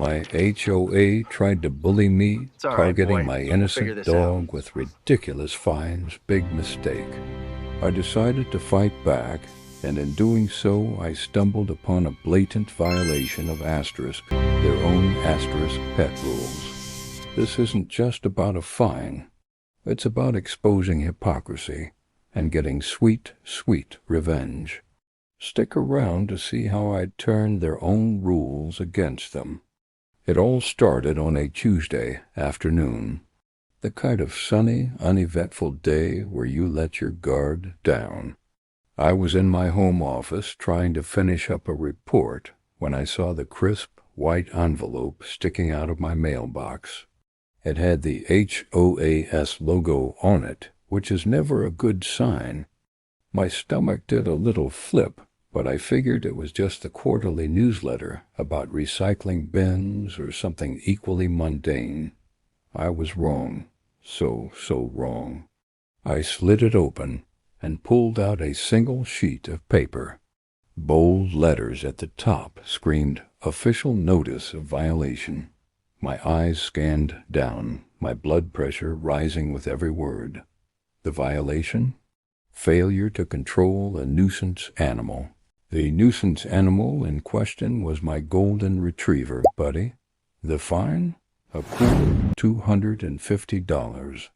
My HOA tried to bully me, It's all right, targeting boy. my We'll figure innocent this dog out. with ridiculous fines. Big mistake. I decided to fight back, and in doing so, I stumbled upon a blatant violation of Asterisk, their own Asterisk pet rules. This isn't just about a fine. It's about exposing hypocrisy and getting sweet, sweet revenge. Stick around to see how I turned their own rules against them. It all started on a Tuesday afternoon, the kind of sunny, uneventful day where you let your guard down. I was in my home office trying to finish up a report when I saw the crisp, white envelope sticking out of my mailbox. It had the HOAS logo on it, which is never a good sign. My stomach did a little flip, but I figured it was just the quarterly newsletter about recycling bins or something equally mundane. I was wrong. So wrong. I slid it open and pulled out a single sheet of paper. Bold letters at the top screamed, "Official Notice of Violation." My eyes scanned down, my blood pressure rising with every word. The violation? Failure to control a nuisance animal. The nuisance animal in question was my golden retriever, Buddy. The fine? A cool $250.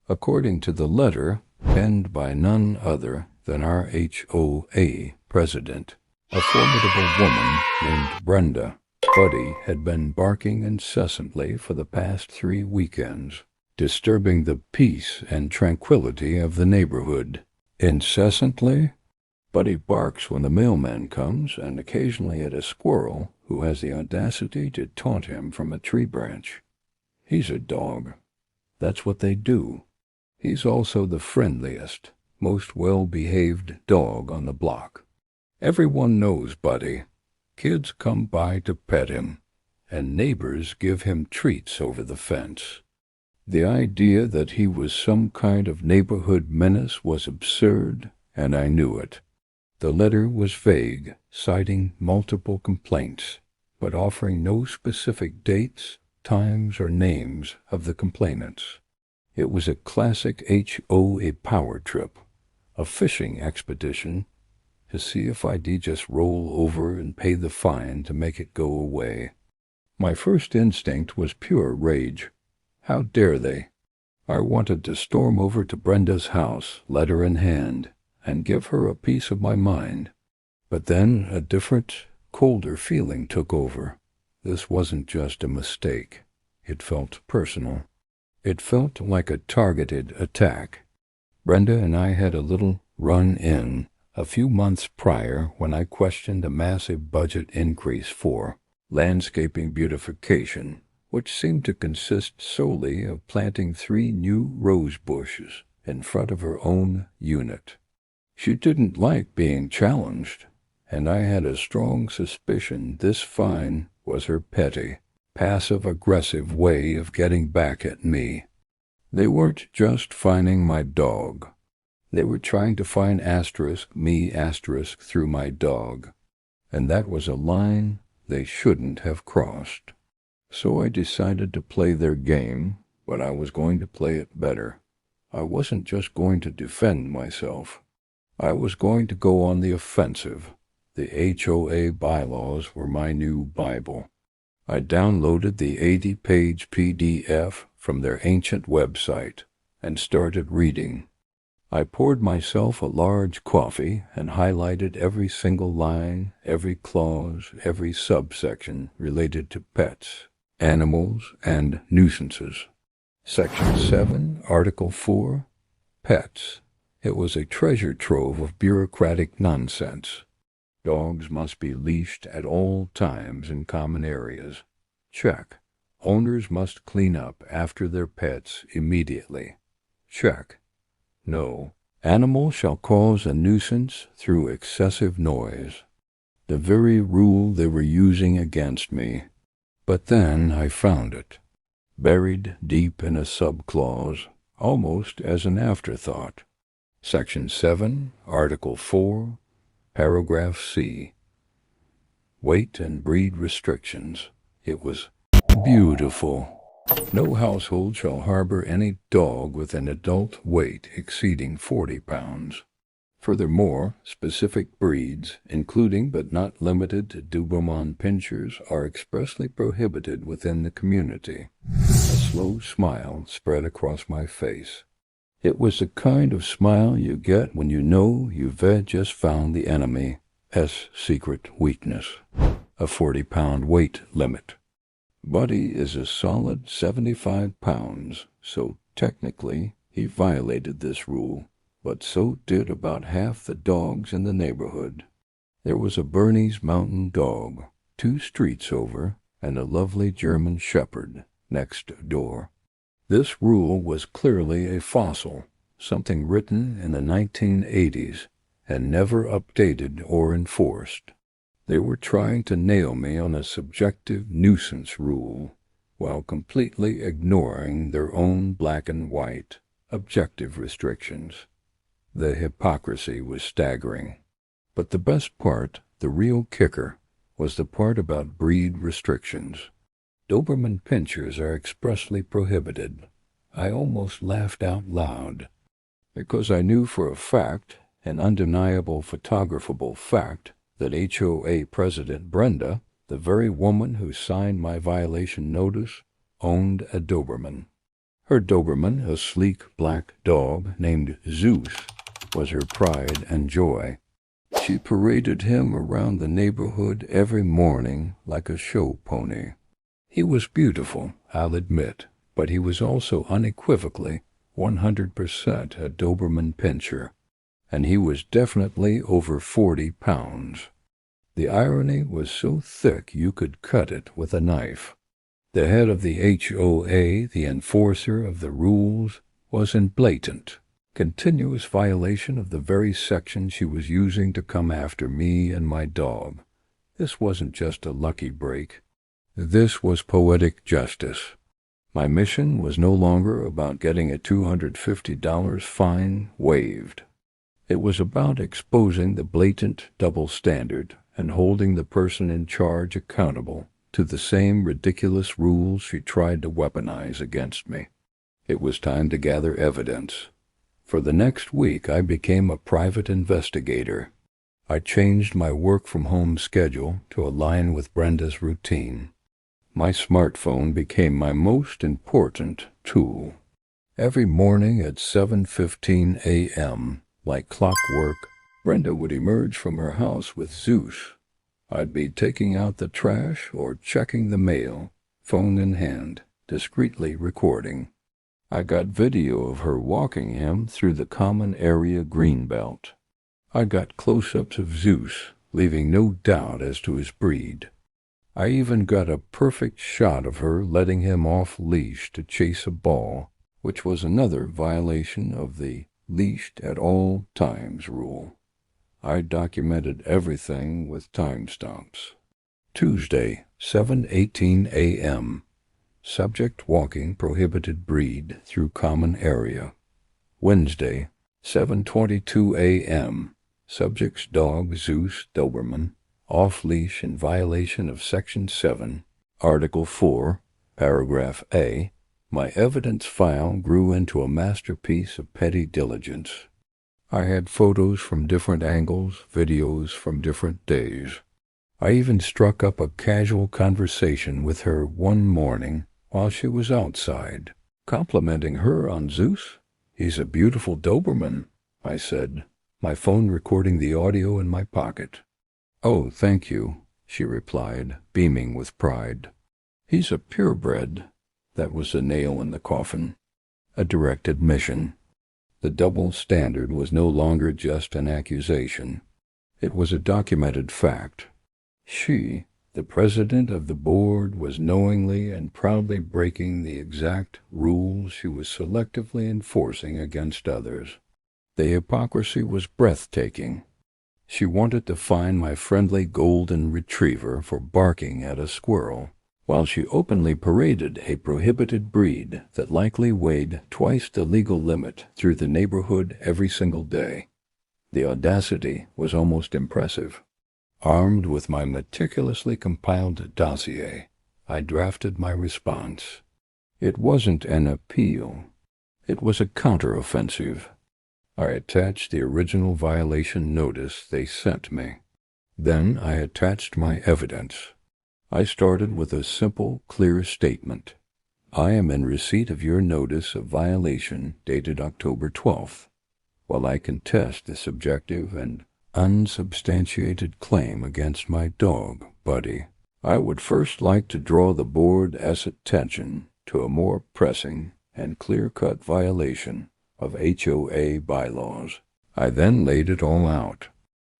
According to the letter, penned by none other than our HOA President, a formidable woman named Brenda, Buddy had been barking incessantly for the past 3 weekends, disturbing the peace and tranquility of the neighborhood. Incessantly? Buddy barks when the mailman comes, and occasionally at a squirrel who has the audacity to taunt him from a tree branch. He's a dog. That's what they do. He's also the friendliest, most well-behaved dog on the block. Everyone knows Buddy. Kids come by to pet him, and neighbors give him treats over the fence. The idea that he was some kind of neighborhood menace was absurd, and I knew it. The letter was vague, citing multiple complaints, but offering no specific dates, times, or names of the complainants. It was a classic HOA power trip, a fishing expedition, to see if I'd just roll over and pay the fine to make it go away. My first instinct was pure rage. How dare they? I wanted to storm over to Brenda's house, letter in hand, and give her a piece of my mind. But then a different, colder feeling took over. This wasn't just a mistake. It felt personal. It felt like a targeted attack. Brenda and I had a little run-in a few months prior when I questioned a massive budget increase for landscaping beautification, which seemed to consist solely of planting 3 new rose bushes in front of her own unit. She didn't like being challenged, and I had a strong suspicion this fine was her petty, passive-aggressive way of getting back at me. They weren't just fining my dog. They were trying to fine me through my dog, and that was a line they shouldn't have crossed. So I decided to play their game, but I was going to play it better. I wasn't just going to defend myself. I was going to go on the offensive. The HOA bylaws were my new Bible. I downloaded the 80-page PDF from their ancient website and started reading. I poured myself a large coffee and highlighted every single line, every clause, every subsection related to pets, animals, and nuisances. Section 7, Article 4, Pets. It was a treasure trove of bureaucratic nonsense. Dogs must be leashed at all times in common areas. Check. Owners must clean up after their pets immediately. Check. No. Animal shall cause a nuisance through excessive noise. The very rule they were using against me. But then I found it, buried deep in a subclause, almost as an afterthought. Section 7, Article 4, Paragraph C. Weight and breed restrictions. It was beautiful. No household shall harbor any dog with an adult weight exceeding 40 pounds. Furthermore, specific breeds, including but not limited to Doberman pinschers, are expressly prohibited within the community. A slow smile spread across my face. It was the kind of smile you get when you know you've just found the enemy's secret weakness, a 40-pound weight limit. Buddy is a solid 75 pounds, so technically he violated this rule, but so did about half the dogs in the neighborhood. There was a Bernese Mountain Dog, 2 streets over, and a lovely German Shepherd next door. This rule was clearly a fossil, something written in the 1980s and never updated or enforced. They were trying to nail me on a subjective nuisance rule while completely ignoring their own black and white, objective restrictions. The hypocrisy was staggering. But the best part, the real kicker, was the part about breed restrictions. Doberman pinschers are expressly prohibited. I almost laughed out loud, because I knew for a fact, an undeniable photographable fact, that HOA President Brenda, the very woman who signed my violation notice, owned a Doberman. Her Doberman, a sleek black dog named Zeus, was her pride and joy. She paraded him around the neighborhood every morning like a show pony. He was beautiful, I'll admit, but he was also unequivocally 100% a Doberman pinscher, and he was definitely over 40 pounds. The irony was so thick you could cut it with a knife. The head of the HOA, the enforcer of the rules, was in blatant, continuous violation of the very section she was using to come after me and my dog. This wasn't just a lucky break. This was poetic justice. My mission was no longer about getting a $250 fine waived. It was about exposing the blatant double standard and holding the person in charge accountable to the same ridiculous rules she tried to weaponize against me. It was time to gather evidence. For the next week I became a private investigator. I changed my work-from-home schedule to align with Brenda's routine. My smartphone became my most important tool. Every morning at 7:15 a.m., like clockwork, Brenda would emerge from her house with Zeus. I'd be taking out the trash or checking the mail, phone in hand, discreetly recording. I got video of her walking him through the common area greenbelt. I got close-ups of Zeus, leaving no doubt as to his breed. I even got a perfect shot of her letting him off leash to chase a ball, which was another violation of the leashed at all times rule. I documented everything with timestamps. Tuesday, 7:18 a.m. Subject walking prohibited breed through common area. Wednesday, 7:22 a.m. Subject's dog Zeus Doberman, off-leash in violation of Section 7, Article 4, Paragraph A. My evidence file grew into a masterpiece of petty diligence. I had photos from different angles, videos from different days. I even struck up a casual conversation with her one morning while she was outside, complimenting her on Zeus. "He's a beautiful Doberman," I said, my phone recording the audio in my pocket. "Oh, thank you," she replied, beaming with pride. "He's a purebred." That was the nail in the coffin. A direct admission. The double standard was no longer just an accusation. It was a documented fact. She, the president of the board, was knowingly and proudly breaking the exact rules she was selectively enforcing against others. The hypocrisy was breathtaking. She wanted to fine my friendly golden retriever for barking at a squirrel, while she openly paraded a prohibited breed that likely weighed twice the legal limit through the neighborhood every single day. The audacity was almost impressive. Armed with my meticulously compiled dossier, I drafted my response. It wasn't an appeal. It was a counteroffensive. I attached the original violation notice they sent me. Then I attached my evidence. I started with a simple, clear statement. I am in receipt of your notice of violation dated October 12th. While I contest the subjective and unsubstantiated claim against my dog, Buddy, I would first like to draw the board's attention to a more pressing and clear-cut violation of HOA bylaws. I then laid it all out.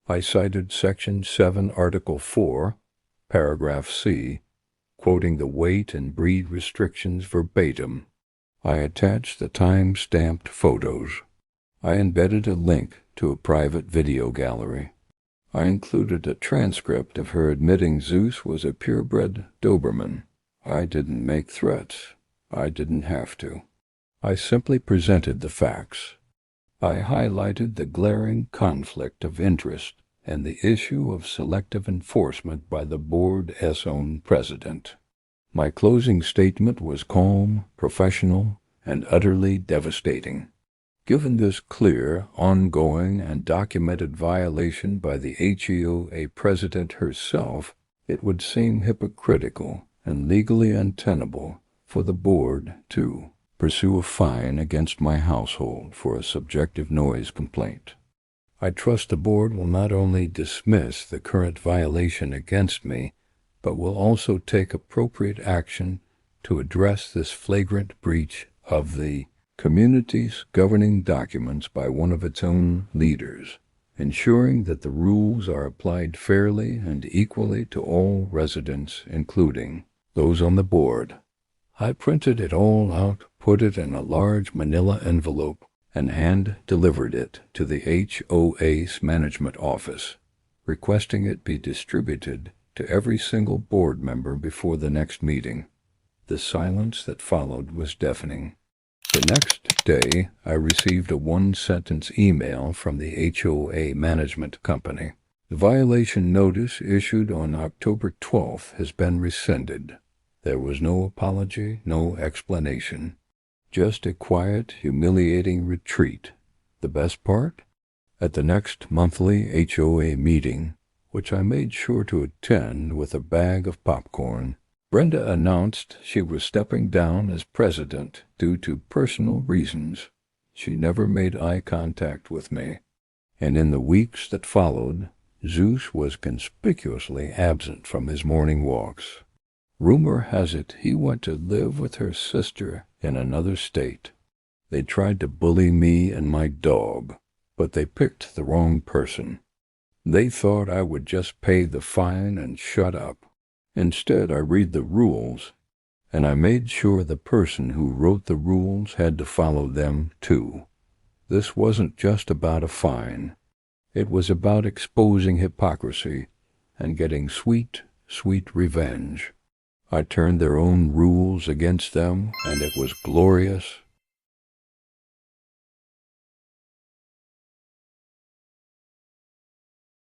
I cited Section 7, Article 4, Paragraph C, quoting the weight and breed restrictions verbatim. I attached the time-stamped photos. I embedded a link to a private video gallery. I included a transcript of her admitting Zeus was a purebred Doberman. I didn't make threats. I didn't have to. I simply presented the facts. I highlighted the glaring conflict of interest and the issue of selective enforcement by the board's own president. My closing statement was calm, professional, and utterly devastating. Given this clear, ongoing, and documented violation by the HOA President herself, it would seem hypocritical and legally untenable for the board to pursue a fine against my household for a subjective noise complaint. I trust the board will not only dismiss the current violation against me, but will also take appropriate action to address this flagrant breach of the community's governing documents by one of its own leaders, ensuring that the rules are applied fairly and equally to all residents, including those on the board. I printed it all out, put it in a large manila envelope, and hand-delivered it to the HOA's management office, requesting it be distributed to every single board member before the next meeting. The silence that followed was deafening. The next day, I received a one-sentence email from the HOA management company. The violation notice issued on October 12th has been rescinded. There was no apology, no explanation. Just a quiet, humiliating retreat. The best part? At the next monthly HOA meeting, which I made sure to attend with a bag of popcorn, Brenda announced she was stepping down as president due to personal reasons. She never made eye contact with me, and in the weeks that followed, Zeus was conspicuously absent from his morning walks. Rumor has it he went to live with her sister in another state. They tried to bully me and my dog, but they picked the wrong person. They thought I would just pay the fine and shut up. Instead, I read the rules, and I made sure the person who wrote the rules had to follow them too. This wasn't just about a fine. It was about exposing hypocrisy and getting sweet, sweet revenge. I turned their own rules against them, and it was glorious